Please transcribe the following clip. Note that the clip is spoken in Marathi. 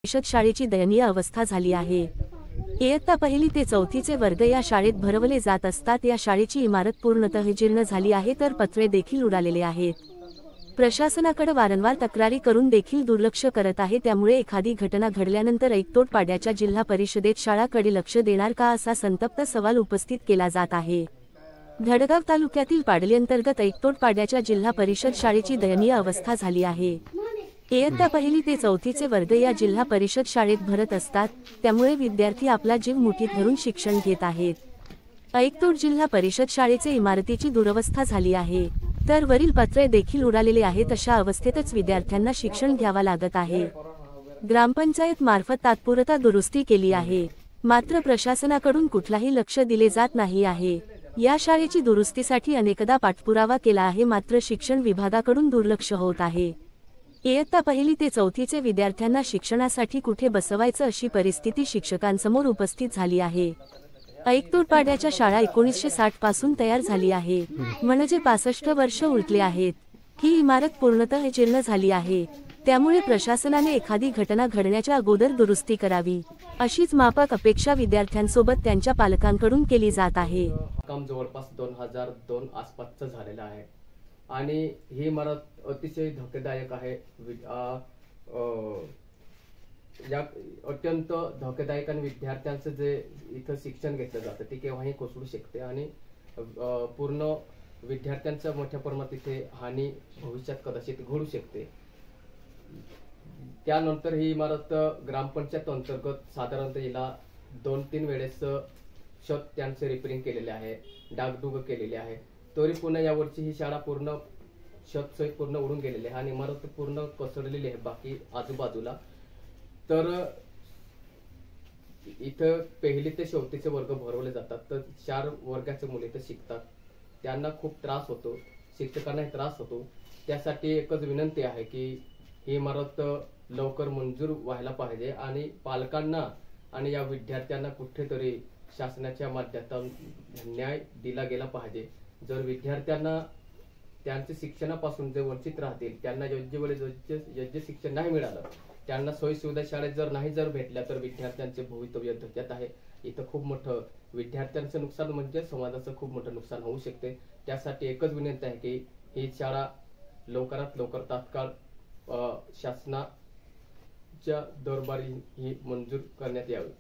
परिषद शाळेची दयनीय अवस्था झाली आहे। इयत्ता पहिली ते चौथीचे वर्ग या शाळेत भरवले जात असतात। या शाळेची इमारत पूर्णतः जीर्ण झाली आहे, तर पत्रे देखील उडालेले आहेत। प्रशासनाकडे वारंवार तक्रारी करून देखील दुर्लक्ष करत आहे। त्यामुळे एखादी घटना घडल्यानंतर ऐकतोड पाड्याच्या जिल्हा परिषदेत शाळाकडे लक्ष देणार का, असा संतप्त सवाल उपस्थित केला जात आहे। धडगाव तालुक्यातील पाडली अंतर्गत ऐकतोड पाड्याच्या जिल्हा परिषद शाळेची दयनीय अवस्था झाली आहे। इयत्ता पहिली ते चौथीचे वर्ग या जिल्हा परिषद शाळेत भरत असतात, त्यामुळे विद्यार्थी आपला जीव मुठीत धरून शिक्षण घेत आहेत। ऐकतोड जिल्हा परिषद शाळेचे इमारतीची दुरवस्था झाली आहे, तर वरील पत्रे देखील उडालेले आहेत। अशा अवस्थेतच विद्यार्थ्यांना शिक्षण घ्यावा लागत आहे। ग्रामपंचायत मार्फत तात्पुरता दुरुस्ती केली आहे, मात्र प्रशासनाकडून कुठलाही लक्ष दिले जात नाही आहे। या शाळेची दुरुस्तीसाठी अनेकदा पाठपुरावा केला आहे, मात्र शिक्षण विभागाकडून दुर्लक्ष होत आहे। इयत्ता पहिली ते चौथीचे विद्यार्थ्यांना शिक्षणासाठी कुठे बसवायचं अशी परिस्थिती शिक्षकांसमोर उपस्थित झाली आहे। ऐकतोड पाड्याच्या शाळा 1960 पासून तयार झाली आहे, म्हणजे 65 वर्ष उलटले आहेत। ही इमारत पूर्णतः जीर्ण झाली आहे, त्यामुळे प्रशासनाने एखादी घटना घडण्याच्या अगोदर दुरुस्ती करावी, अशीच माफक अपेक्षा विद्यार्थ्यांसोबत त्यांच्या पालकांकडून केली जात आहे। काम जवळपास 2002 आसपासचं झालेलं आहे आणि ही इमारत अतिशय धोकेदायक आहे। या अत्यंत धोकेदायक आणि विद्यार्थ्यांचं जे इथं शिक्षण घेतलं जातं ते केव्हाही कोसळू शकते आणि पूर्ण विद्यार्थ्यांचं मोठ्या प्रमाणात इथे हानी भविष्यात कदाचित घडू शकते। त्यानंतर ही इमारत ग्रामपंचायत अंतर्गत साधारणतः हिला 2-3 वेळेस छत त्यांचे रिपेरिंग केलेले आहे, डागडुग केलेले आहे, तरी पुन्हा यावर्षी ही शाळा पूर्ण छत सहित पूर्ण उडून गेलेली आहे आणि इमारत पूर्ण कोसळलेली आहे बाकी आजूबाजूला। तर इथं पहिली ते चौथीचे वर्ग भरवले जातात, तर 4 वर्गाचे मुले इथं शिकतात, त्यांना खूप त्रास होतो, शिक्षकांनाही त्रास होतो। त्यासाठी एकच विनंती आहे की ही इमारत लवकर मंजूर व्हायला पाहिजे आणि पालकांना आणि या विद्यार्थ्यांना कुठेतरी शासनाच्या माध्यमातून न्याय दिला गेला पाहिजे। जर विद्यार्थ्यांना त्यांच्या शिक्षणापासून जे वंचित राहतील, त्यांना योग्य शिक्षण नाही मिळालं, त्यांना सोयी सुविधा शाळेत जर भेटल्या तर विद्यार्थ्यांचे भवितव्य धोक्यात आहे। इथं खूप मोठं विद्यार्थ्यांचं नुकसान म्हणजे समाजाचं खूप मोठं नुकसान होऊ शकते। त्यासाठी एकच विनंती आहे की ही शाळा लवकरात लवकर तात्काळ शासनाच्या दरबारी ही मंजूर करण्यात यावी।